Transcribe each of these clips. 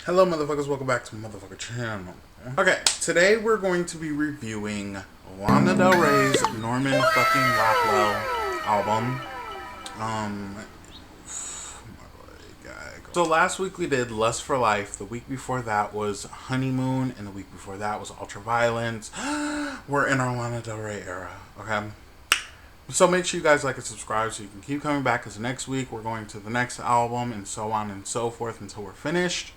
Hello motherfuckers, welcome back to my motherfucker channel. Okay, today we're going to be reviewing Lana Del Rey's Norman fucking Rockwell album. So last week we did Lust for Life, the week before that was Honeymoon, and the week before that was Ultraviolence. We're in our Lana Del Rey era, okay? So make sure you guys like and subscribe so you can keep coming back, because next week we're going to the next album and so on and so forth until we're finished.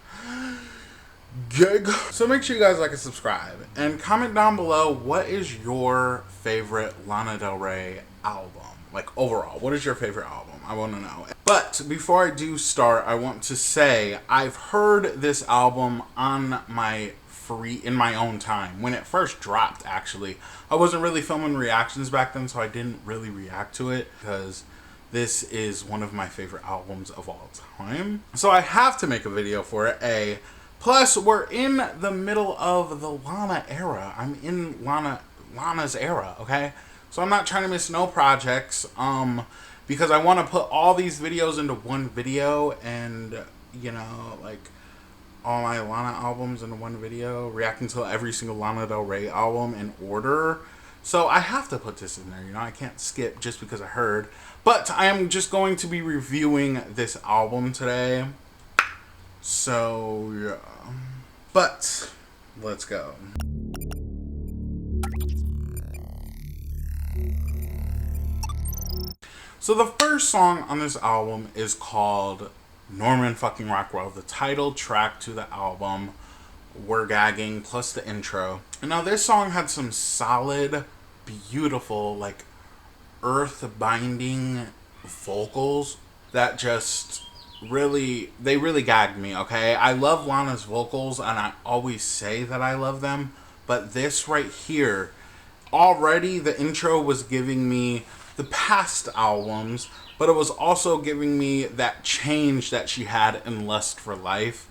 Gig. So make sure you guys like and subscribe and comment down below, what is your favorite Lana Del Rey album? Like overall, what is your favorite album? I want to know. But before I do start, I want to say I've heard this album on my in my own time. When it first dropped, actually, I wasn't really filming reactions back then, so I didn't really react to it because this is one of my favorite albums of all time. So I have to make a video for it. Plus, we're in the middle of the Lana era. I'm in Lana's era, okay? So I'm not trying to miss no projects, because I want to put all these videos into one video and, you know, like, all my Lana albums into one video, reacting to every single Lana Del Rey album in order. So I have to put this in there, you know, I can't skip just because I heard. But I am just going to be reviewing this album today. So, yeah. But, let's go. So the first song on this album is called Norman fucking Rockwell, the title track to the album. We're gagging, plus the intro. And now this song had some solid, beautiful, like, earth-binding vocals that just really gagged me, okay? I love Lana's vocals, and I always say that I love them, but this right here, already the intro was giving me the past albums, but it was also giving me that change that she had in Lust for Life.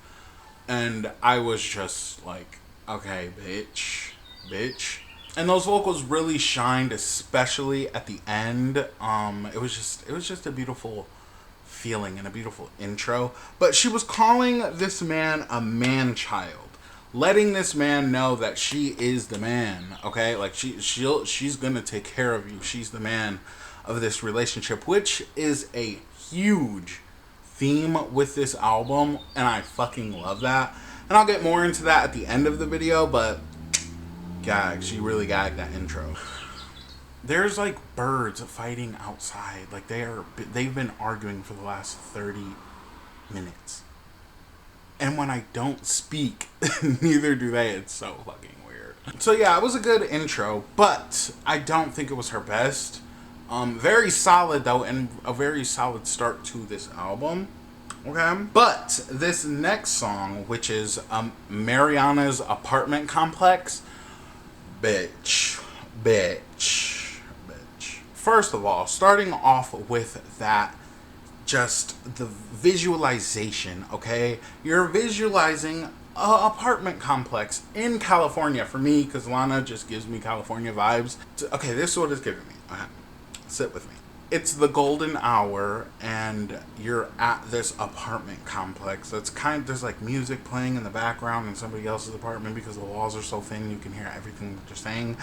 And I was just like, okay, bitch. And those vocals really shined, especially at the end. It was just a beautiful feeling and a beautiful intro. But she was calling this man a man-child, letting this man know that she is the man, okay? Like, she's gonna take care of you. She's the man of this relationship, which is a huge theme with this album, and I fucking love that. And I'll get more into that at the end of the video, but gag, she really gagged that intro. There's like birds fighting outside, like they've been arguing for the last 30 minutes. And when I don't speak, neither do they. It's so fucking weird. So yeah, it was a good intro, but I don't think it was her best. Very solid though, and a very solid start to this album. Okay, but this next song, which is Mariana's Apartment Complex, bitch. First of all, starting off with that, just the visualization, okay? You're visualizing a apartment complex in California for me, because Lana just gives me California vibes. Okay, this is what it's giving me. Okay, sit with me. It's the golden hour, and you're at this apartment complex. There's like music playing in the background in somebody else's apartment because the walls are so thin you can hear everything that they're saying.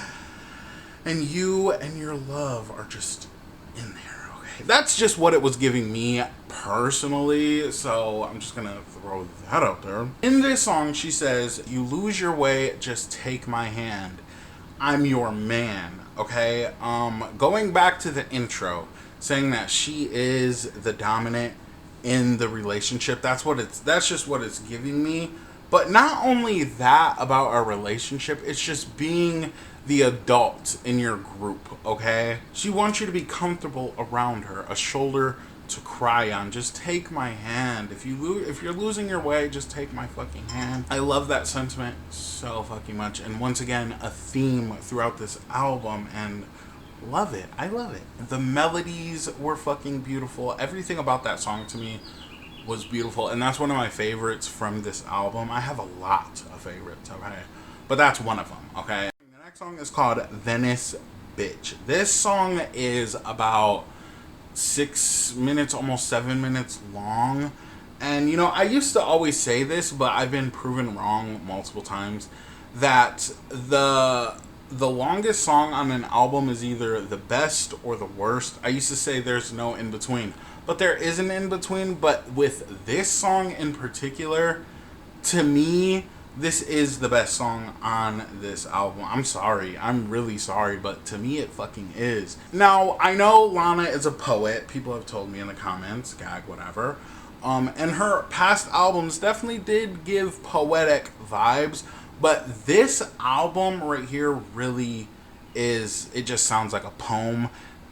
And you and your love are just in there, okay? That's just what it was giving me personally, so I'm just gonna throw that out there. In this song, she says, "You lose your way, just take my hand. I'm your man," okay? Going back to the intro, saying that she is the dominant in the relationship, that's just what it's giving me. But not only that about our relationship, it's just being the adult in your group, okay? She wants you to be comfortable around her, a shoulder to cry on. Just take my hand. If you're losing your way, just take my fucking hand. I love that sentiment so fucking much. And once again, a theme throughout this album, and love it. I love it. The melodies were fucking beautiful. Everything about that song to me was beautiful, and that's one of my favorites from this album. I have a lot of favorites, okay? But that's one of them, okay? The next song is called Venice Bitch. This song is about 6 minutes, almost 7 minutes long, And you know, I used to always say this, but I've been proven wrong multiple times, that the longest song on an album is either the best or the worst. I used to say there's no in between, but there is an in between. But with this song in particular, to me, this is the best song on this album. I'm sorry. I'm really sorry, but to me, it fucking is. Now, I know Lana is a poet. People have told me in the comments, gag, whatever. And her past albums definitely did give poetic vibes, but this album right here really is, it just sounds like a poem.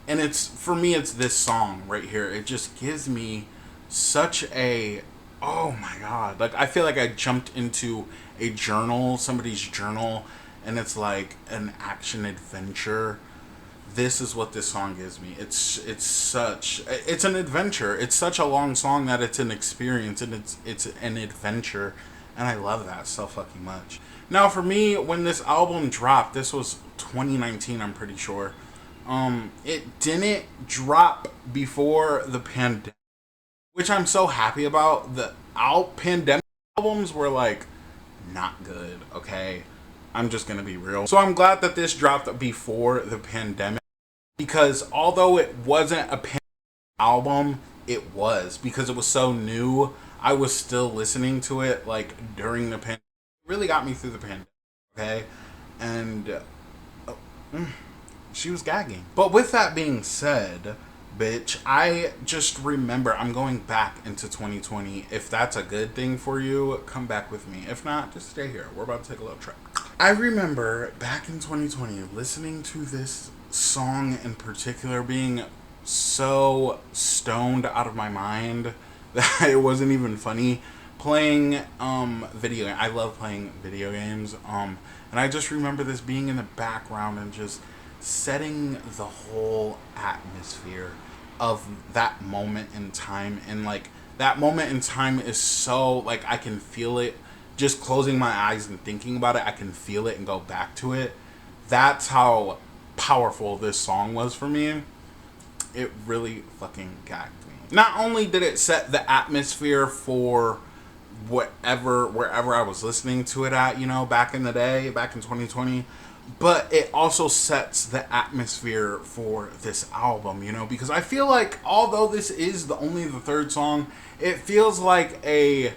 And it's, for me, it's this song right here. It just gives me such a, oh my god, like I feel like I jumped into a journal, somebody's journal, and it's like an action adventure. This is what this song gives me. It's an adventure. It's such a long song that it's an experience, and it's an adventure, and I love that so fucking much. Now for me, when this album dropped, this was 2019, I'm pretty sure. It didn't drop before the pandemic, which I'm so happy about. The pandemic albums were like not good, okay? I'm just gonna be real. So I'm glad that this dropped before the pandemic, because although it wasn't a pandemic album, it was, because it was so new. I was still listening to it like during the pandemic. It really got me through the pandemic, okay? And she was gagging. But with that being said, bitch, I just remember, I'm going back into 2020. If that's a good thing for you, come back with me. If not, just stay here. We're about to take a little trip. I remember back in 2020 listening to this song in particular, being so stoned out of my mind that it wasn't even funny. Playing video, I love playing video games. And I just remember this being in the background and just setting the whole atmosphere of that moment in time. And like that moment in time is so, like, I can feel it just closing my eyes and thinking about it. I can feel it and go back to it. That's how powerful this song was for me. It really fucking gagged me. Not only did it set the atmosphere for wherever I was listening to it at, you know, back in the day, back in 2020, but it also sets the atmosphere for this album, you know, because I feel like although this is only the third song, it feels like a,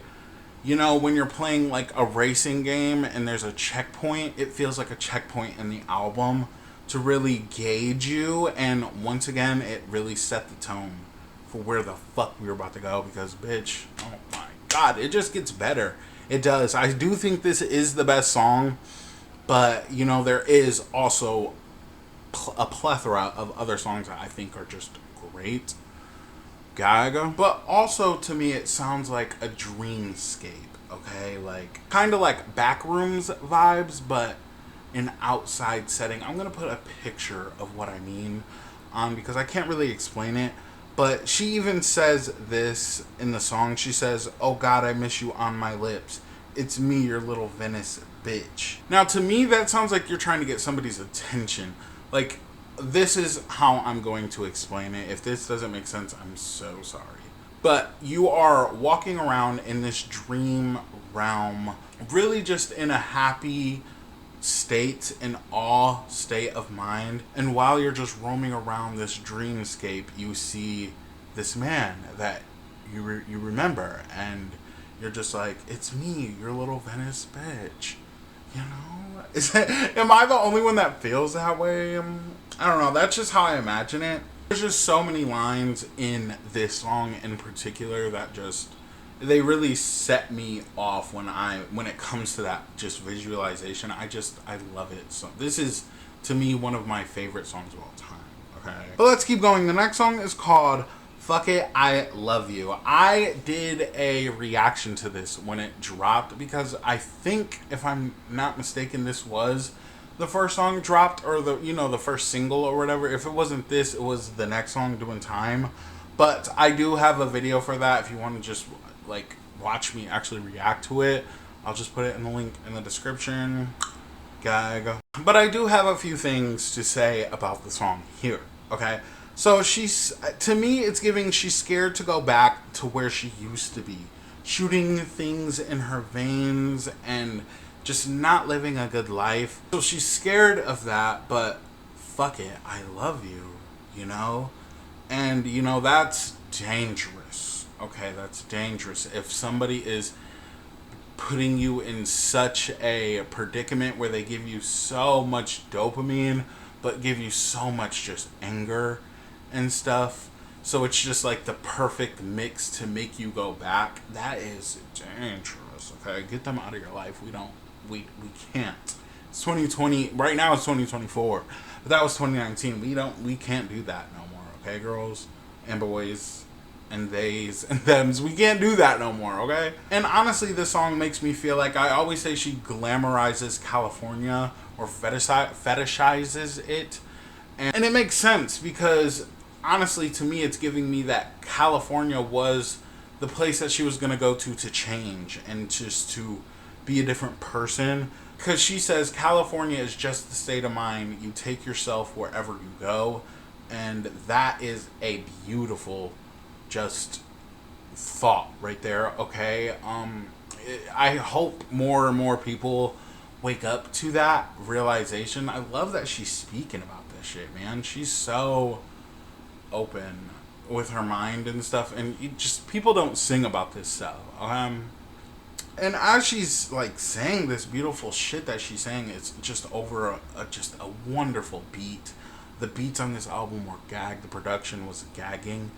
you know, when you're playing like a racing game and there's a checkpoint, it feels like a checkpoint in the album to really gauge you. And once again, it really set the tone for where the fuck we were about to go, because bitch, oh my god, it just gets better. It does. I do think this is the best song, but you know, there is also a plethora of other songs that I think are just great. Gaga. But also to me it sounds like a dreamscape, okay? Like kind of like Backrooms vibes, but an outside setting. I'm gonna put a picture of what I mean on, because I can't really explain it. But she even says this in the song. She says, "Oh God, I miss you on my lips. It's me, your little Venice bitch." Now, to me, that sounds like you're trying to get somebody's attention. Like, this is how I'm going to explain it. If this doesn't make sense, I'm so sorry. But you are walking around in this dream realm, really just in a happy state, an awe state of mind. And while you're just roaming around this dreamscape, you see this man that you remember, and you're just like, it's me, your little Venice bitch. You know? Am I the only one that feels that way? I don't know. That's just how I imagine it. There's just so many lines in this song in particular that just, they really set me off when it comes to that just visualization. I love it. So this is, to me, one of my favorite songs of all time. Okay. But let's keep going. The next song is called Fuck It, I Love You. I did a reaction to this when it dropped, because I think, if I'm not mistaken, this was the first song dropped, or the first single or whatever. If it wasn't this, it was the next song, Doing Time. But I do have a video for that if you want to just like watch me actually react to it. I'll just put it in the link in the description. Gag. But I do have a few things to say about the song here, okay? So to me, it's giving she's scared to go back to where she used to be. shooting things in her veins and just not living a good life. So she's scared of that, but fuck it, I love you, you know? And, you know, that's dangerous. Okay, that's dangerous. If somebody is putting you in such a predicament where they give you so much dopamine, but give you so much just anger and stuff. So it's just like the perfect mix to make you go back. That is dangerous. Okay, get them out of your life. We can't. It's 2020. Right now it's 2024. But that was 2019. We can't do that no more. Okay, girls and boys and theys and thems. We can't do that no more, okay? And honestly, this song makes me feel like, I always say she glamorizes California or fetishizes it. And it makes sense because, honestly, to me, it's giving me that California was the place that she was going to go to change and just to be a different person. Because she says California is just the state of mind. You take yourself wherever you go. And that is a beautiful just thought right there, okay? I hope more and more people wake up to that realization. I love that she's speaking about this shit, man. She's so open with her mind and stuff, and people don't sing about this stuff. And as she's like saying this beautiful shit that she's saying, it's just over just a wonderful beat. The beats on this album were gagged. The production was gagging.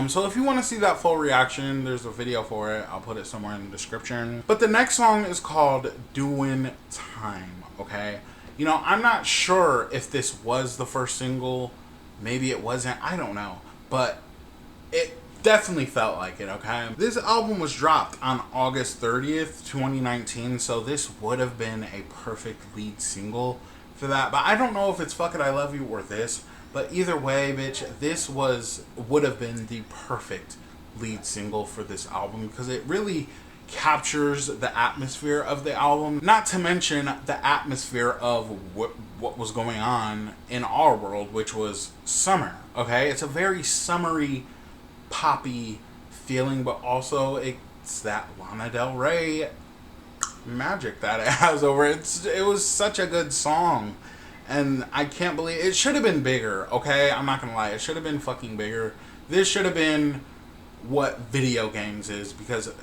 So if you want to see that full reaction, there's a video for it. I'll put it somewhere in the description. But the next song is called Doing Time, okay? You know, I'm not sure if this was the first single. Maybe it wasn't. I don't know. But it definitely felt like it, okay? This album was dropped on August 30th, 2019. So this would have been a perfect lead single for that. But I don't know if it's Fuck It, I Love You or this. But either way, bitch, this would have been the perfect lead single for this album because it really captures the atmosphere of the album. Not to mention the atmosphere of what was going on in our world, which was summer, okay? It's a very summery, poppy feeling, but also it's that Lana Del Rey magic that it has over it. It was such a good song. And I can't believe it. Should have been bigger, okay? I'm not gonna lie. It should have been fucking bigger. This should have been what video games is, because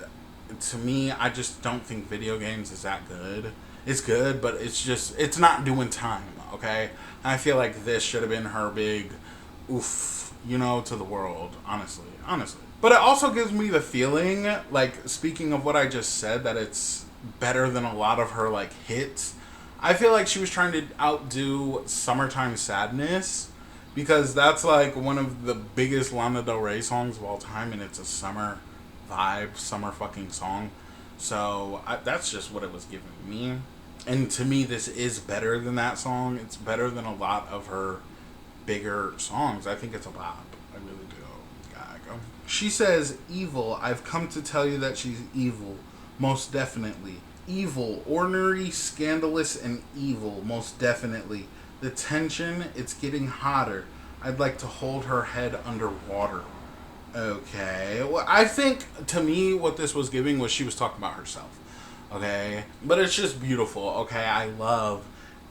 to me, I just don't think video games is that good. It's good, but it's not doing time, okay? And I feel like this should have been her big oof, you know, to the world, honestly. But it also gives me the feeling, like, speaking of what I just said, that it's better than a lot of her, like, hits. I feel like she was trying to outdo Summertime Sadness, because that's like one of the biggest Lana Del Rey songs of all time, and it's a summer vibe, summer fucking song. So that's just what it was giving me. And to me, this is better than that song. It's better than a lot of her bigger songs. I think it's a bop. I really do. Gotta go. She says, evil. I've come to tell you that she's evil. Most definitely. Evil, ornery, scandalous, and evil, most definitely. The tension, it's getting hotter. I'd like to hold her head underwater. Okay, well, I think, to me, what this was giving was she was talking about herself. Okay, but it's just beautiful. Okay, I love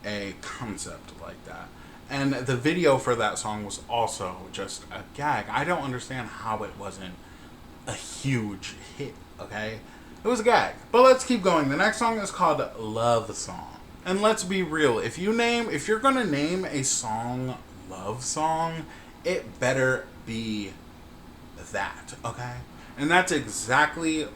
a concept like that. And the video for that song was also just a gag. I don't understand how it wasn't a huge hit, okay? It was a gag. But let's keep going. The next song is called Love Song. And let's be real. If you're going to name a song Love Song, it better be that, okay? And that's exactly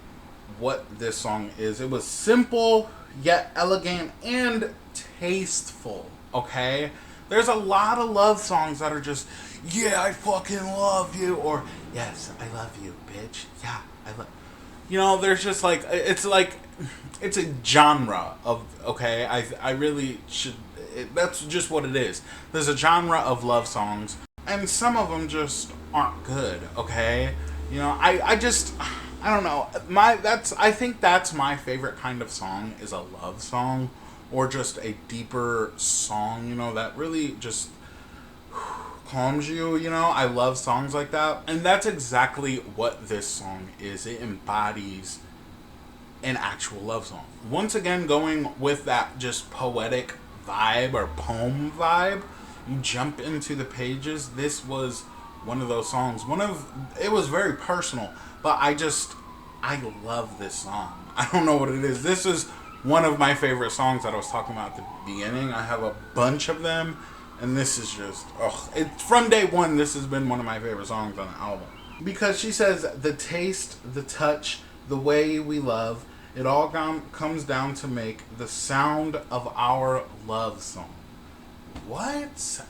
what this song is. It was simple, yet elegant and tasteful, okay? There's a lot of love songs that are just, yeah, I fucking love you, or yes, I love you, bitch. Yeah, I love. You know, there's just like it's a genre of, okay, I really should. That's just what it is. There's a genre of love songs, and some of them just aren't good. Okay, you know, I don't know. I think that's my favorite kind of song, is a love song, or just a deeper song. You know, that really just calms you, you know. I love songs like that, and that's exactly what this song is. It embodies an actual love song. Once again, going with that just poetic vibe or poem vibe, you jump into the pages. This was one of those songs. It was very personal, but I love this song. I don't know what it is. This is one of my favorite songs that I was talking about at the beginning. I have a bunch of them, and this is just, it's from day one. This has been one of my favorite songs on the album, because she says the taste, the touch, the way we love, it all comes down to make the sound of our love song. What?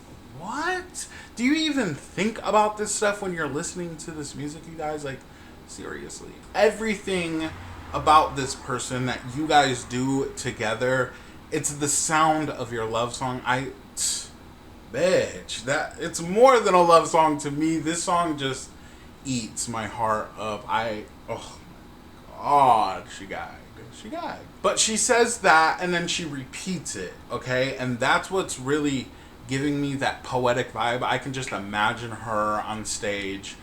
Do you even think about this stuff when you're listening to this music, you guys? Like, seriously. Everything about this person that you guys do together, it's the sound of your love song. Bitch, that it's more than a love song to me. This song just eats my heart up. Oh God, she gagged. But she says that, and then she repeats it, okay? And that's what's really giving me that poetic vibe. I can just imagine her on stage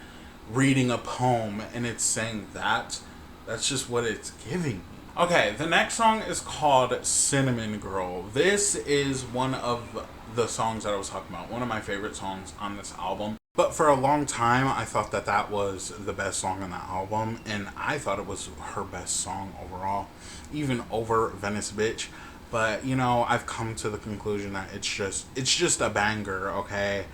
reading a poem, and it's saying that. That's just what it's giving me. Okay, the next song is called Cinnamon Girl. This is one of the songs that I was talking about. One of my favorite songs on this album. But for a long time, I thought that was the best song on that album. And I thought it was her best song overall. Even over Venice Bitch. But, you know, I've come to the conclusion that it's just a banger, okay?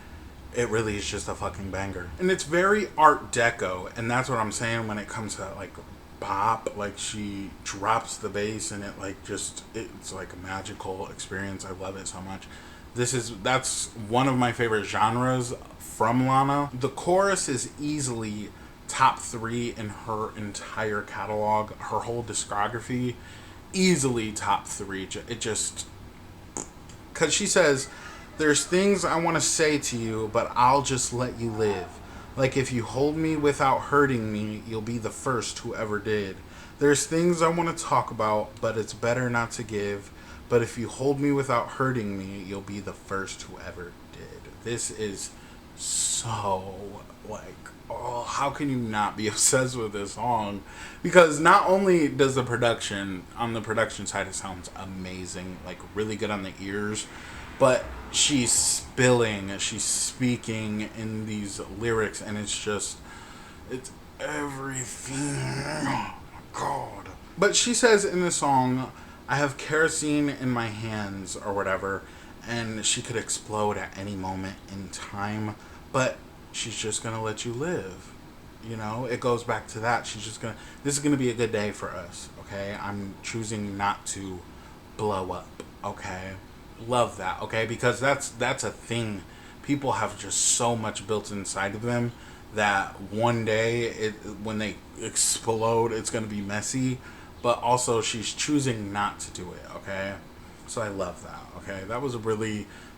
It really is just a fucking banger. And it's very Art Deco. And that's what I'm saying when it comes to, like, pop. Like, she drops the bass and it, like, it's like a magical experience. I love it so much. That's one of my favorite genres from Lana. The chorus is easily top 3 in her entire catalog. Her whole discography, easily top 3. It just, because she says, there's things I want to say to you, but I'll just let you live. Like, if you hold me without hurting me, you'll be the first who ever did. There's things I want to talk about, but it's better not to give. But if you hold me without hurting me, you'll be the first who ever did. This is so, like, oh, how can you not be obsessed with this song? Because not only does the production side, it sounds amazing, like really good on the ears, but she's speaking in these lyrics, and it's everything. Oh my God. But she says in the song, I have kerosene in my hands or whatever, and she could explode at any moment in time, but she's just gonna let you live. You know, it goes back to that. This is gonna be a good day for us, okay? I'm choosing not to blow up, okay? Love that, okay? Because that's a thing. People have just so much built inside of them that one day, when they explode, it's gonna be messy. But also, she's choosing not to do it, okay? So I love that, okay?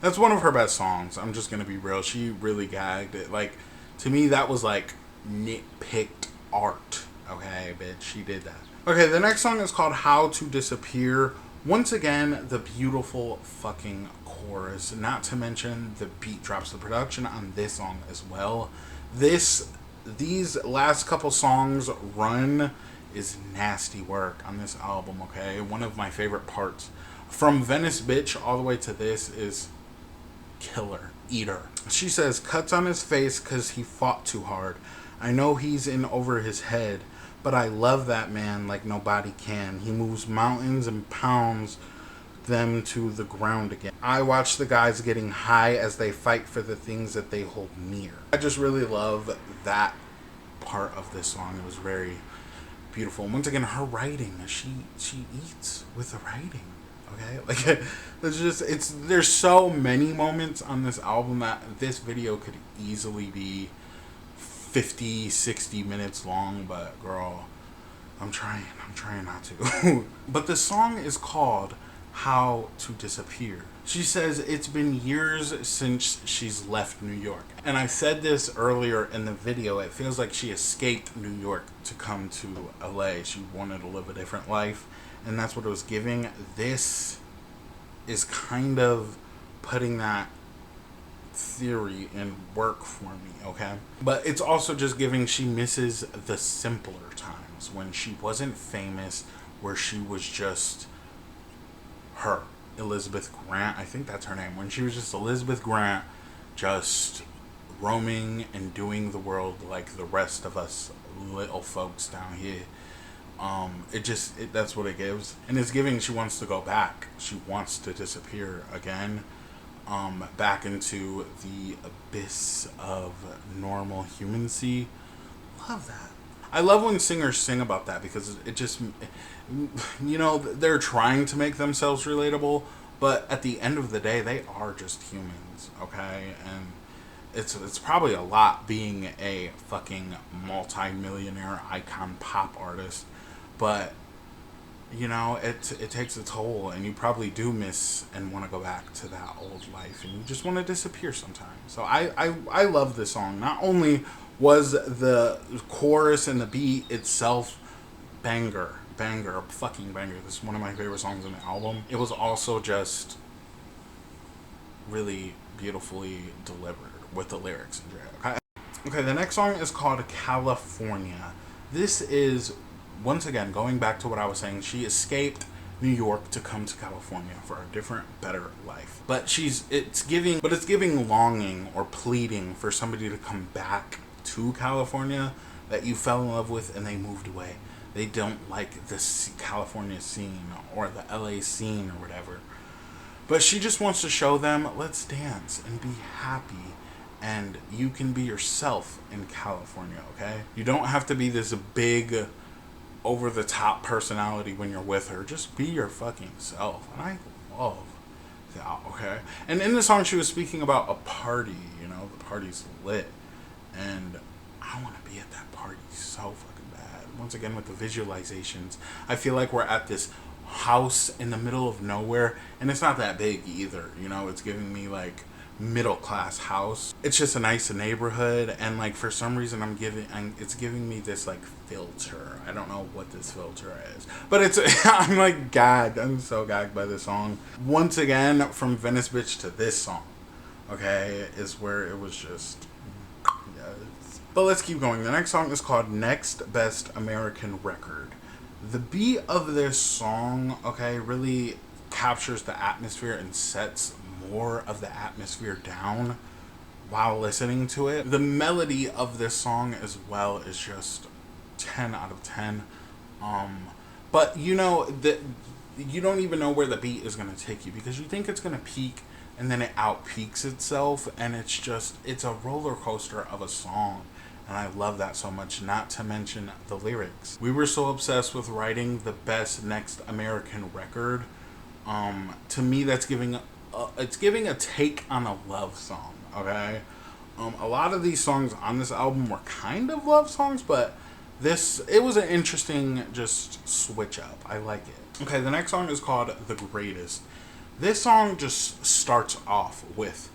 That's one of her best songs. I'm just gonna be real. She really gagged it. Like, to me, that was like nitpicked art, okay, bitch? She did that. Okay, the next song is called How to Disappear. Once again, the beautiful fucking chorus. Not to mention the beat drops, the production on this song as well. These last couple songs run is nasty work on this album, okay? One of my favorite parts from Venice Bitch all the way to this is killer, eater. She says, cuts on his face cause he fought too hard. I know he's in over his head, but I love that man like nobody can. He moves mountains and pounds them to the ground again. I watch the guys getting high as they fight for the things that they hold near. I just really love that part of this song. It was very beautiful. And once again, her writing, she eats with the writing, okay? Like, there's so many moments on this album that this video could easily be 50-60 minutes long, but girl, I'm trying not to. But the song is called How to Disappear. She says it's been years since she's left New York. And I said this earlier in the video, it feels like she escaped New York to come to LA. She wanted to live a different life, and that's what it was giving. This is kind of putting that theory in work for me, okay? But it's also just giving she misses the simpler times when she wasn't famous, where she was just her, Elizabeth Grant, I think that's her name, when she was just Elizabeth Grant, just roaming and doing the world like the rest of us little folks down here. That's what it gives, and it's giving. She wants to go back. She wants to disappear again, back into the abyss of normal humancy. Love that. I love when singers sing about that because it just, they're trying to make themselves relatable, but at the end of the day, they are just humans, okay? And it's probably a lot being a fucking multi-millionaire icon pop artist, but it takes a toll, and you probably do miss and want to go back to that old life, and you just want to disappear sometimes. So I love this song. Not only was the chorus and the beat itself fucking banger. This is one of my favorite songs on the album. It was also just really beautifully delivered with the lyrics and shit. Okay, the next song is called California. This is, once again, going back to what I was saying, she escaped New York to come to California for a different, better life. But it's giving longing or pleading for somebody to come back to California that you fell in love with and they moved away. They don't like the California scene or the LA scene or whatever. But she just wants to show them, let's dance and be happy. And you can be yourself in California, okay? You don't have to be this big, over-the-top personality when you're with her. Just be your fucking self. And I love that, okay? And in the song, she was speaking about a party, the party's lit. And I want to be at that party so fucking bad. Once again, with the visualizations, I feel like we're at this house in the middle of nowhere, and it's not that big either. It's giving me like middle class house. It's just a nice neighborhood, and like for some reason it's giving me this like filter. I don't know what this filter is, but it's I'm like gagged. I'm so gagged by this song. Once again, from Venice Bitch to this song, okay, is where it was just yes. But let's keep going. The next song is called Next Best American Record. The beat of this song, okay, really captures the atmosphere and sets more of the atmosphere down while listening to it. The melody of this song as well is just 10 out of 10. But that you don't even know where the beat is going to take you because you think it's going to peak and then it out peaks itself, and it's a roller coaster of a song. And I love that so much, not to mention the lyrics. We were so obsessed with writing the best next American record. To me, that's giving a take on a love song, okay? A lot of these songs on this album were kind of love songs, but it was an interesting just switch up. I like it. Okay, the next song is called The Greatest. This song just starts off with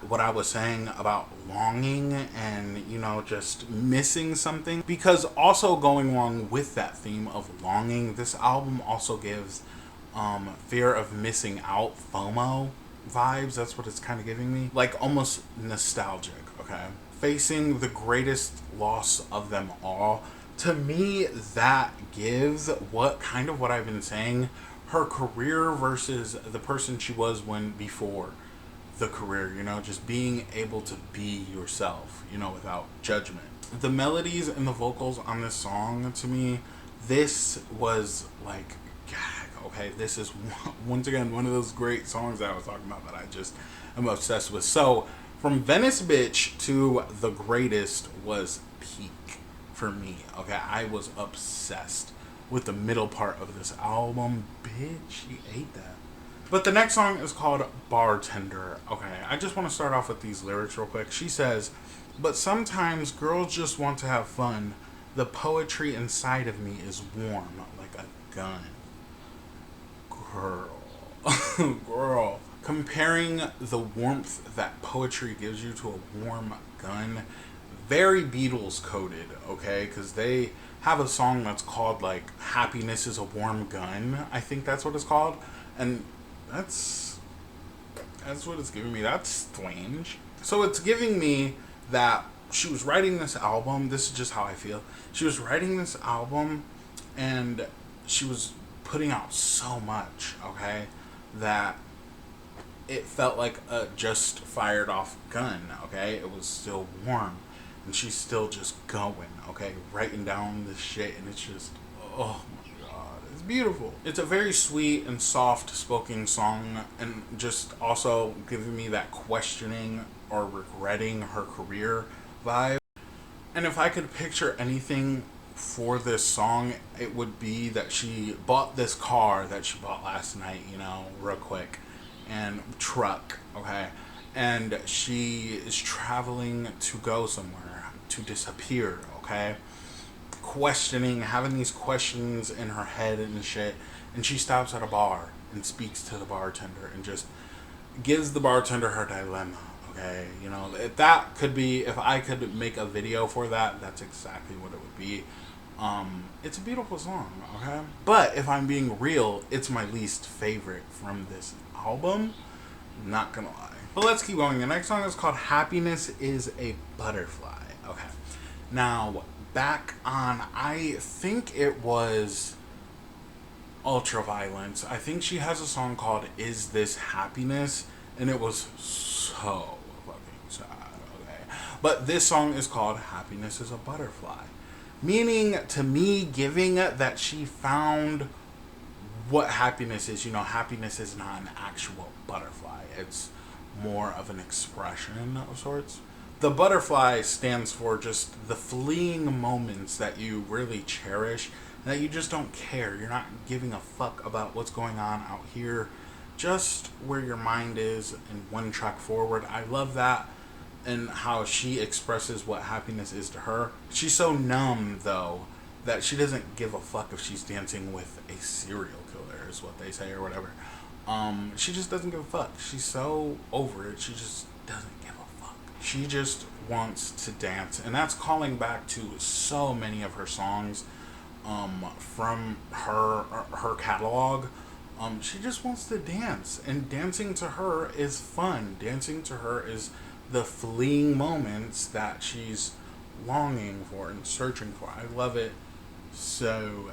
what I was saying about longing and, just missing something. Because also going along with that theme of longing, this album also gives fear of missing out, FOMO vibes. That's what it's kind of giving me. Like almost nostalgic, okay? Facing the greatest loss of them all. To me, that gives what I've been saying, her career versus the person she was before the career, just being able to be yourself, without judgment. The melodies and the vocals on this song, to me, this was like, gag, okay? This is, once again, one of those great songs that I was talking about that I just am obsessed with. So, from Venice Bitch to The Greatest was peak for me, okay? I was obsessed with the middle part of this album. Bitch, you ate that. But the next song is called Bartender. Okay, I just want to start off with these lyrics real quick. She says, "But sometimes girls just want to have fun. The poetry inside of me is warm like a gun." Girl. Comparing the warmth that poetry gives you to a warm gun, very Beatles coded, okay? Because they have a song that's called like Happiness is a Warm Gun. I think that's what it's called. And that's what it's giving me. That's strange. So it's giving me that she was writing this album. This is just how I feel. She was writing this album, and she was putting out so much, okay, that it felt like a just fired off gun, okay? It was still warm. And she's still just going, okay? Writing down this shit, and it's just, oh my god, it's beautiful. It's a very sweet and soft spoken song, and just also giving me that questioning or regretting her career vibe. And if I could picture anything for this song, it would be that she bought this car that she bought last night, you know, real quick, and truck, okay? And she is traveling to go somewhere, to disappear, okay? Questioning, having these questions in her head and shit. And she stops at a bar and speaks to the bartender and just gives the bartender her dilemma. Okay, you know, if that could be, if I could make a video for that, that's exactly what it would be. It's a beautiful song, okay? But if I'm being real, it's my least favorite from this album. Not gonna lie. But let's keep going. The next song is called Happiness is a Butterfly. Okay. Now, back on, I think it was Ultraviolence. I think she has a song called Is This Happiness? And it was so fucking sad, okay? But this song is called Happiness is a Butterfly. Meaning, to me, giving that she found what happiness is. You know, happiness is not an actual butterfly. It's more of an expression of sorts. The butterfly stands for just the fleeting moments that you really cherish, that you just don't care. You're not giving a fuck about what's going on out here, just where your mind is in one track forward. I love that, and how she expresses what happiness is to her. She's so numb, though, that she doesn't give a fuck if she's dancing with a serial killer, is what they say, or whatever. She just doesn't give a fuck. She's so over it. She just doesn't give a fuck. She just wants to dance, and that's calling back to so many of her songs, from her catalog. She just wants to dance, and dancing to her is fun. Dancing to her is the fleeting moments that she's longing for and searching for. I love it so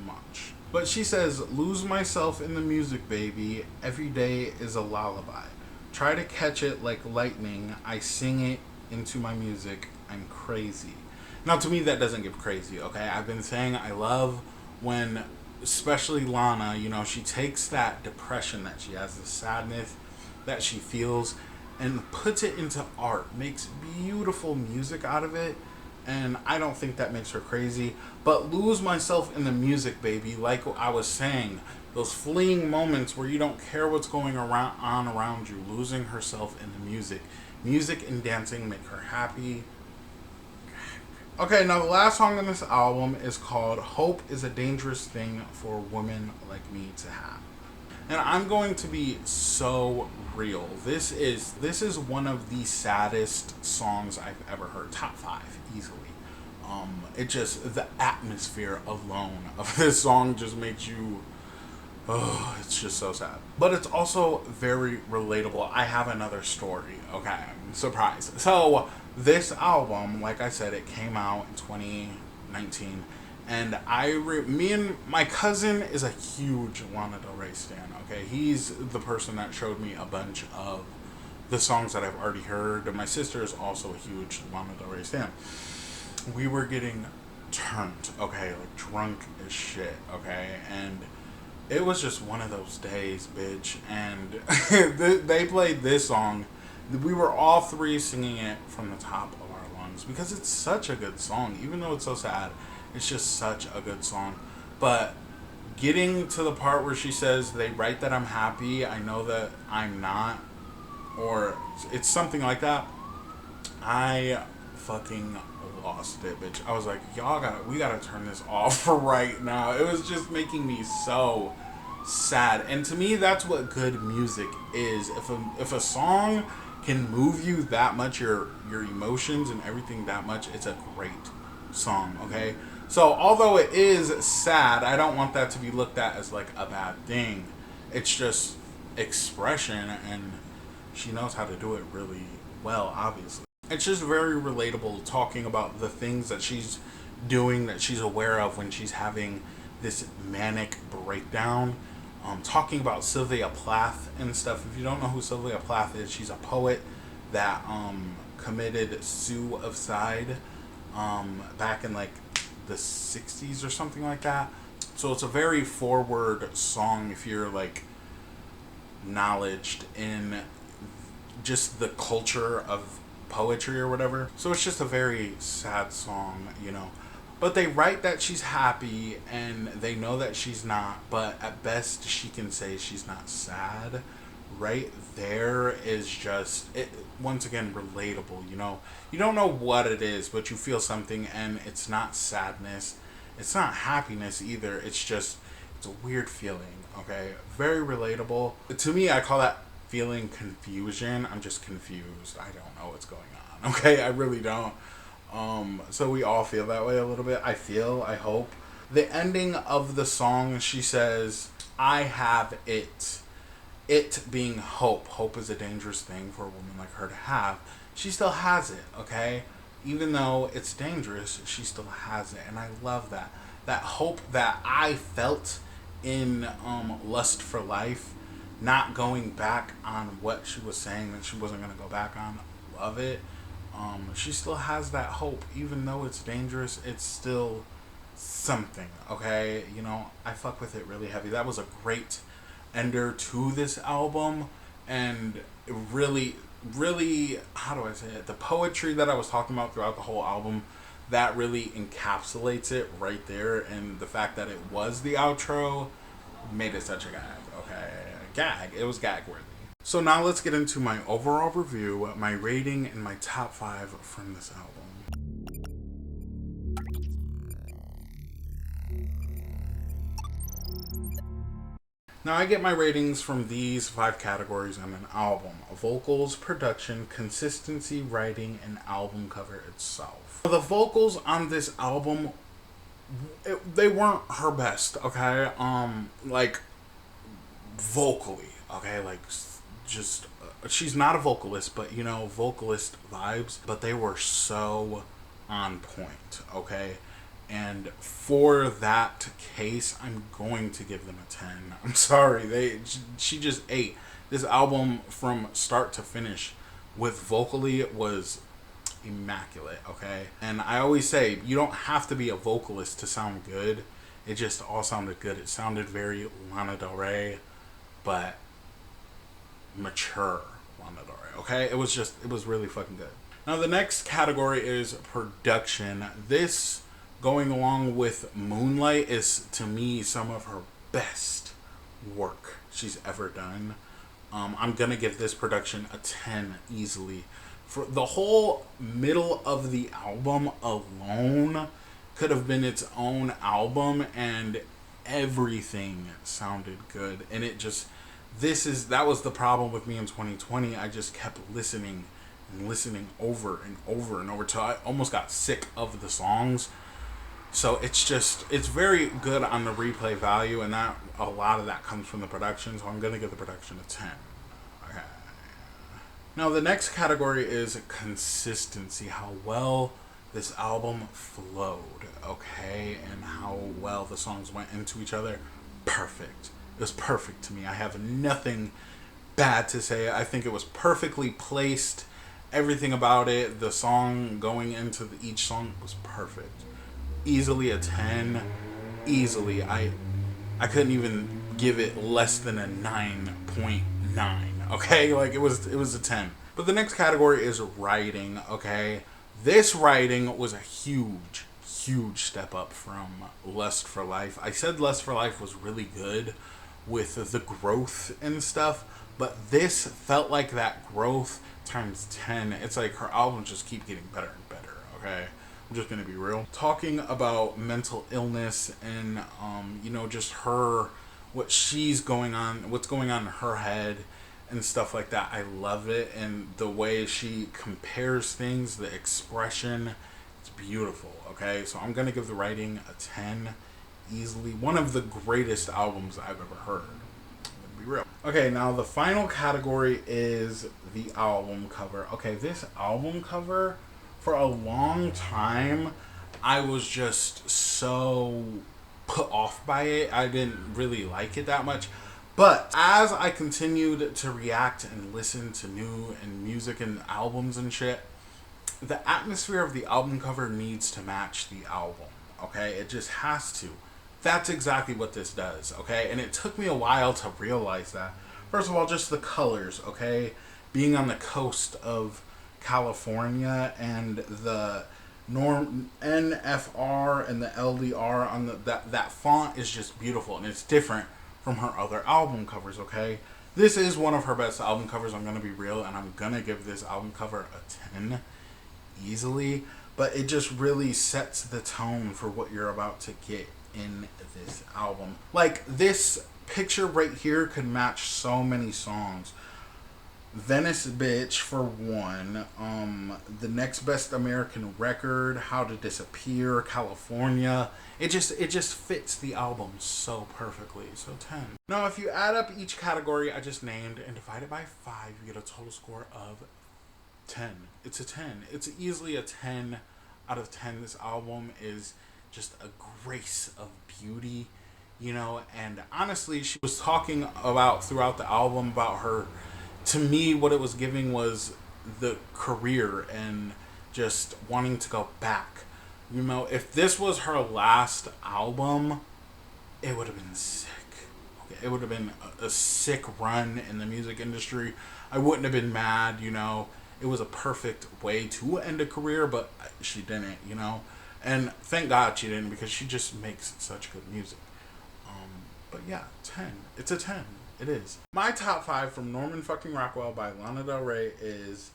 much. But she says, lose myself in the music, baby. Every day is a lullaby. Try to catch it like lightning. I sing it into my music. I'm crazy. Now, to me, that doesn't give crazy, okay? I've been saying I love when, especially Lana, you know, she takes that depression that she has, the sadness that she feels, and puts it into art, makes beautiful music out of it, and I don't think that makes her crazy. But lose myself in the music, baby, like I was saying, those fleeting moments where you don't care what's going on around you, losing herself in the music. Music and dancing make her happy. Okay, now the last song on this album is called Hope is a Dangerous Thing for a Woman Like Me to Have. And I'm going to be so real. This is one of the saddest songs I've ever heard. Top 5, easily. It just, the atmosphere alone of this song just makes you, oh, it's just so sad. But it's also very relatable. I have another story, okay? Surprise. So, this album, like I said, it came out in 2019. And me and my cousin is a huge Lana Del Rey stan, okay? He's the person that showed me a bunch of the songs that I've already heard. And my sister is also a huge Lana Del Rey stan. We were getting turned, okay? Like, drunk as shit, okay? And it was just one of those days, bitch. And they played this song. We were all three singing it from the top of our lungs because it's such a good song. Even though it's so sad, it's just such a good song. But getting to the part where she says, they write that I'm happy, I know that I'm not, or it's something like that, I fucking lost it, bitch. I was like, we gotta turn this off right now. It was just making me so sad. And to me, that's what good music is. If a song can move you that much, your emotions and everything that much, it's a great song, okay? So, although it is sad, I don't want that to be looked at as like a bad thing. It's just expression, and she knows how to do it really well, obviously. It's just very relatable, talking about the things that she's doing, that she's aware of when she's having this manic breakdown, talking about Sylvia Plath and stuff. If you don't know who Sylvia Plath is, she's a poet that committed suicide back in like the 60s or something like that. So it's a very forward song if you're like knowledged in just the culture of poetry or whatever. So it's just a very sad song, you know. But they write that she's happy and they know that she's not, but at best she can say she's not sad. Right there is just it, once again, relatable, you know. You don't know what it is, but you feel something, and it's not sadness, it's not happiness either. It's just, it's a weird feeling, okay? Very relatable. To me, I call that feeling confusion. I'm just confused. I don't know what's going on, okay? I really don't. So we all feel that way a little bit. I hope. The ending of the song, she says, I have it. It being hope. Hope is a dangerous thing for a woman like her to have. She still has it, okay? Even though it's dangerous, she still has it. And I love that. That hope that I felt in Lust for Life, not going back on what she was saying that she wasn't going to go back on. Love it. She still has that hope. Even though it's dangerous, it's still something, okay? You know, I fuck with it really heavy. That was a great ender to this album, and really, how do I say it, the poetry that I was talking about throughout the whole album, that really encapsulates it right there. And the fact that it was the outro made it such a gag. It was gag worthy. So now let's get into my overall review, my rating, and my top 5 from this album. Now, I get my ratings from these 5 categories on an album: vocals, production, consistency, writing, and album cover itself. The vocals on this album, they weren't her best, okay? Like, vocally, okay? Like, just, she's not a vocalist, but, you know, vocalist vibes. But they were so on point, okay? And for that case, I'm going to give them a 10. I'm sorry. She just ate. This album from start to finish with vocally was immaculate, okay? And I always say, you don't have to be a vocalist to sound good. It just all sounded good. It sounded very Lana Del Rey, but mature Lana Del Rey, okay? It was really fucking good. Now, the next category is production. This, going along with Moonlight, is to me some of her best work she's ever done. I'm gonna give this production a 10 easily. For the whole middle of the album alone could have been its own album, and everything sounded good. And it just, that was the problem with me in 2020. I just kept listening and listening over and over and over till I almost got sick of the songs. So it's very good on the replay value, and that a lot of that comes from the production. So I'm gonna give the production a 10. Okay. Now the next category is consistency. How well this album flowed, okay, and how well the songs went into each other. Perfect. It was perfect to me. I have nothing bad to say. I think it was perfectly placed. Everything about it, the song going into each song was perfect. Easily a 10. Easily. I couldn't even give it less than a 9.9. Okay? Like, it was a 10. But the next category is writing, okay? This writing was a huge step up from Lust for Life. I said Lust for Life was really good with the growth and stuff, but this felt like that growth times 10. It's like her albums just keep getting better and better, okay? I'm just gonna be real. Talking about mental illness and you know, just her, what's going on in her head and stuff like that. I love it, and the way she compares things, the expression, it's beautiful, okay? So I'm gonna give the writing a 10 easily. One of the greatest albums I've ever heard. I'm gonna be real. Okay, now the final category is the album cover. Okay, this album cover, for a long time, I was just so put off by it. I didn't really like it that much. But as I continued to react and listen to new and music and albums and shit, the atmosphere of the album cover needs to match the album. Okay, it just has to. That's exactly what this does. Okay, and it took me a while to realize that. First of all, just the colors. Okay, being on the coast of California and the norm NFR and the LDR on that font is just beautiful, and it's different from her other album covers. Okay, this is one of her best album covers. I'm gonna be real, and I'm gonna give this album cover a 10 easily. But it just really sets the tone for what you're about to get in this album. Like, this picture right here could match so many songs. Venice Bitch for one, The Next Best American Record, How to Disappear, California. It just fits the album so perfectly. So 10. Now if you add up each category I just named and divide it by 5, you get a total score of 10. It's a 10. It's easily a 10 out of 10. This album is just a grace of beauty, you know, and honestly she was talking about throughout the album about her. To me, what it was giving was the career and just wanting to go back. You know, if this was her last album, it would have been sick. Okay, it would have been a sick run in the music industry. I wouldn't have been mad, you know. It was a perfect way to end a career, but she didn't, you know. And thank God she didn't, because she just makes such good music. But yeah, 10. It's a 10. It is. My top 5 from Norman fucking Rockwell by Lana Del Rey is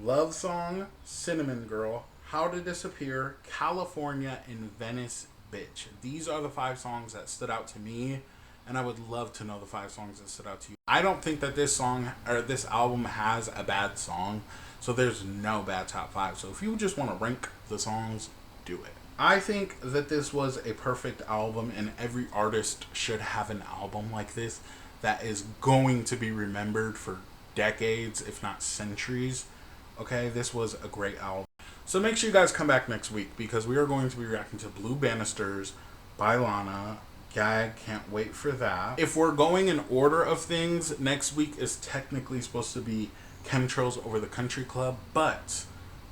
Love Song, Cinnamon Girl, How to Disappear, California, and Venice Bitch. These are the 5 songs that stood out to me, and I would love to know the 5 songs that stood out to you. I don't think that this song or this album has a bad song, so there's no bad top 5. So if you just want to rank the songs, do it. I think that this was a perfect album, and every artist should have an album like this that is going to be remembered for decades, if not centuries. Okay, this was a great album. So make sure you guys come back next week, because we are going to be reacting to Blue Banisters by Lana. Gag, can't wait for that. If we're going in order of things, next week is technically supposed to be Chemtrails Over the Country Club, but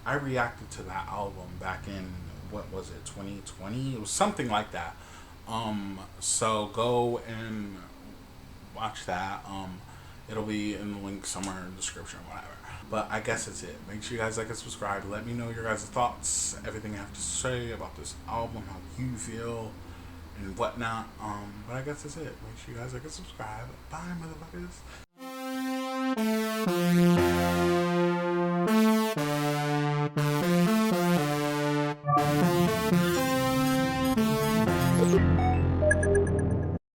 I reacted to that album back in, what was it, 2020? It was something like that. So go and watch that. It'll be in the link somewhere in the description or whatever. But I guess that's it. Make sure you guys like and subscribe. Let me know your guys' thoughts, everything you have to say about this album, how you feel, and whatnot. But I guess that's it. Make sure you guys like and subscribe. Bye, motherfuckers.